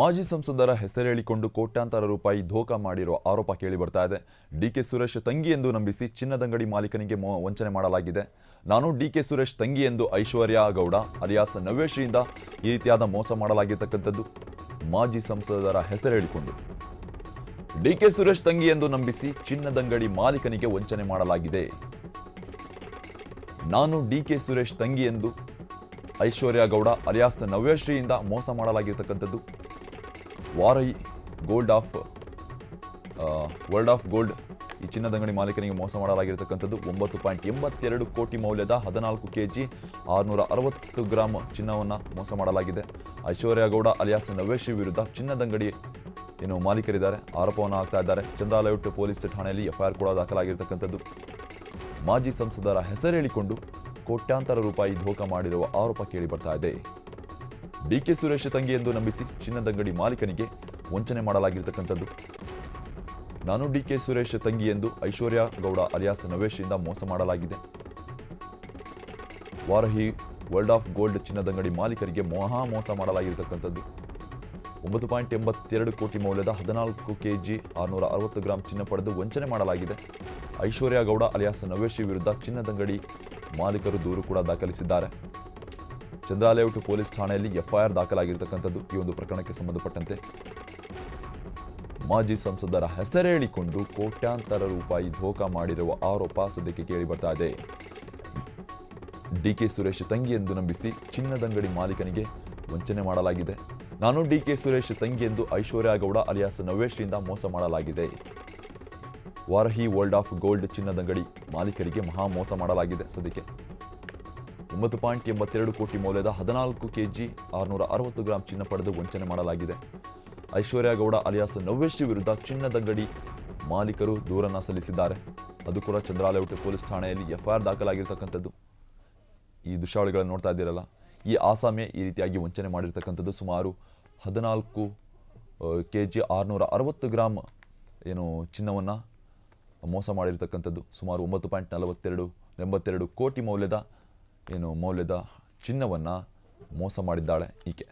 ಮಾಜಿ ಸಂಸದರ ಹೆಸರೇಳಿಕೊಂಡು ಕೋಟ್ಯಾಂತರ ರೂಪಾಯಿ ಧೋಖಾ ಮಾಡಿರುವ ಆರೋಪ ಕೇಳಿ ಬರ್ತಾ ಇದೆ. ಡಿಕೆ ಸುರೇಶ್ ತಂಗಿ ಎಂದು ನಂಬಿಸಿ ಚಿನ್ನದಂಗಡಿ ಮಾಲೀಕನಿಗೆ ವಂಚನೆ ಮಾಡಲಾಗಿದೆ. ನಾನು ಡಿಕೆ ಸುರೇಶ್ ತಂಗಿ ಎಂದು ಐಶ್ವರ್ಯ ಗೌಡ ಅಲಿಯಾಸ್ ನವ್ಯಶ್ರೀಯಿಂದ ಈ ರೀತಿಯಾದ ಮೋಸ ಮಾಡಲಾಗಿರತಕ್ಕಂಥದ್ದು. ಮಾಜಿ ಸಂಸದರ ಹೆಸರೇಳಿಕೊಂಡು ಡಿಕೆ ಸುರೇಶ್ ತಂಗಿ ಎಂದು ನಂಬಿಸಿ ಚಿನ್ನದಂಗಡಿ ಮಾಲೀಕನಿಗೆ ವಂಚನೆ ಮಾಡಲಾಗಿದೆ. ನಾನು ಡಿಕೆ ಸುರೇಶ್ ತಂಗಿ ಎಂದು ಐಶ್ವರ್ಯ ಗೌಡ ಅಲಿಯಾಸ್ ನವ್ಯಶ್ರೀಯಿಂದ ಮೋಸ ಮಾಡಲಾಗಿರತಕ್ಕಂಥದ್ದು. ವಾರಹಿ ವರ್ಲ್ಡ್ ಆಫ್ ಗೋಲ್ಡ್ ಈ ಚಿನ್ನದಂಗಡಿ ಮಾಲೀಕನಿಗೆ ಮೋಸ ಮಾಡಲಾಗಿರತಕ್ಕಂಥದ್ದು. 9.82 ಕೋಟಿ ಮೌಲ್ಯದ 14 kg 660 ಗ್ರಾಂ ಚಿನ್ನವನ್ನು ಮೋಸ ಮಾಡಲಾಗಿದೆ. ಐಶ್ವರ್ಯ ಗೌಡ ಅಲಿಯಾಸ್ ನವ್ಯಶ್ರೀ ವಿರುದ್ಧ ಚಿನ್ನದಂಗಡಿ ಮಾಲೀಕರಿದ್ದಾರೆ ಆರೋಪವನ್ನು ಹಾಕ್ತಾ ಇದ್ದಾರೆ. ಚಂದ್ರಾಲೇಔಟ್ ಪೊಲೀಸ್ ಠಾಣೆಯಲ್ಲಿ ಎಫ್ಐಆರ್ ಕೂಡ ದಾಖಲಾಗಿರತಕ್ಕಂಥದ್ದು. ಮಾಜಿ ಸಂಸದರ ಹೆಸರೇಳಿಕೊಂಡು ಕೋಟ್ಯಾಂತರ ರೂಪಾಯಿ ಧೋಖಾ ಮಾಡಿರುವ ಆರೋಪ ಕೇಳಿ ಬರ್ತಾ ಇದೆ. ಡಿಕೆ ಸುರೇಶ್ ತಂಗಿ ಎಂದು ನಂಬಿಸಿ ಚಿನ್ನದಂಗಡಿ ಮಾಲೀಕನಿಗೆ ವಂಚನೆ ಮಾಡಲಾಗಿರತಕ್ಕಂಥದ್ದು. ನಾನು ಡಿಕೆ ಸುರೇಶ್ ತಂಗಿ ಎಂದು ಐಶ್ವರ್ಯ ಗೌಡ ಅಲಿಯಾಸ್ ನವೇಶ್ರಿಂದ ಮೋಸ ಮಾಡಲಾಗಿದೆ. ವಾರಹಿ ವರ್ಲ್ಡ್ ಆಫ್ ಗೋಲ್ಡ್ ಚಿನ್ನದಂಗಡಿ ಮಾಲೀಕರಿಗೆ ಮೋಸ ಮಾಡಲಾಗಿರತಕ್ಕಂಥದ್ದು. 9.82 ಕೋಟಿ ಮೌಲ್ಯದ 14 kg 660 ಗ್ರಾಂ ಚಿನ್ನ ಪಡೆದು ವಂಚನೆ ಮಾಡಲಾಗಿದೆ. ಐಶ್ವರ್ಯ ಗೌಡ ಅಲಿಯಾಸ್ ನವೇಶ್ರೀ ವಿರುದ್ಧ ಚಿನ್ನದಂಗಡಿ ಮಾಲೀಕರು ದೂರು ಕೂಡ ದಾಖಲಿಸಿದ್ದಾರೆ. ಚಂದ್ರಾಲೇಔಟ್ ಪೊಲೀಸ್ ಠಾಣೆಯಲ್ಲಿ ಎಫ್ಐಆರ್ ದಾಖಲಾಗಿರತಕ್ಕಂಥದ್ದು. ಈ ಒಂದು ಪ್ರಕರಣಕ್ಕೆ ಸಂಬಂಧಪಟ್ಟಂತೆ ಮಾಜಿ ಸಂಸದರ ಹೆಸರೇಳಿಕೊಂಡು ಕೋಟ್ಯಾಂತರ ರೂಪಾಯಿ ಧೋಖಾ ಮಾಡಿರುವ ಆರೋಪ ಸದ್ಯಕ್ಕೆ ಕೇಳಿ ಬರ್ತಾ ಇದೆ. ಡಿಕೆ ಸುರೇಶ್ ತಂಗಿ ಎಂದು ನಂಬಿಸಿ ಚಿನ್ನದಂಗಡಿ ಮಾಲೀಕನಿಗೆ ವಂಚನೆ ಮಾಡಲಾಗಿದೆ. ನಾನು ಡಿಕೆ ಸುರೇಶ್ ತಂಗಿ ಎಂದು ಐಶ್ವರ್ಯ ಗೌಡ ಅಲಿಯಾಸ್ ನವ್ಯಶ್ರೀಯಿಂದ ಮೋಸ ಮಾಡಲಾಗಿದೆ. ವಾರಹಿ ವರ್ಲ್ಡ್ ಆಫ್ ಗೋಲ್ಡ್ ಚಿನ್ನದಂಗಡಿ ಮಾಲೀಕರಿಗೆ ಮೋಸ ಮಾಡಲಾಗಿದೆ. ಸದ್ಯಕ್ಕೆ 9.82 ಕೋಟಿ ಮೌಲ್ಯದ 14 kg 660 ಗ್ರಾಂ ಚಿನ್ನ ಪಡೆದು ವಂಚನೆ ಮಾಡಲಾಗಿದೆ. ಐಶ್ವರ್ಯ ಗೌಡ ಅಲಿಯಾಸ್ ನವ್ಯಶ್ರೀ ವಿರುದ್ಧ ಚಿನ್ನದಂಗಡಿ ಮಾಲೀಕರು ದೂರನ್ನ ಸಲ್ಲಿಸಿದ್ದಾರೆ. ಅದು ಕೂಡ ಚಂದ್ರಾಲೇಔಟ್ ಪೊಲೀಸ್ ಠಾಣೆಯಲ್ಲಿ ಎಫ್ಐಆರ್ ದಾಖಲಾಗಿರ್ತಕ್ಕಂಥದ್ದು. ಈ ದೃಶ್ಯಾವಳಿಗಳನ್ನು ನೋಡ್ತಾ ಇದ್ದೀರಲ್ಲ, ಈ ಆಸಾಮಿ ಈ ರೀತಿಯಾಗಿ ವಂಚನೆ ಮಾಡಿರ್ತಕ್ಕಂಥದ್ದು. ಸುಮಾರು 14 kg 660 ಗ್ರಾಂ ಚಿನ್ನವನ್ನು ಮೋಸ ಮಾಡಿರ್ತಕ್ಕಂಥದ್ದು. ಸುಮಾರು 9.82 ಕೋಟಿ ಮೌಲ್ಯದ ಚಿನ್ನವನ್ನು ಮೋಸ ಮಾಡಿದ್ದಾಳೆ ಈಕೆ.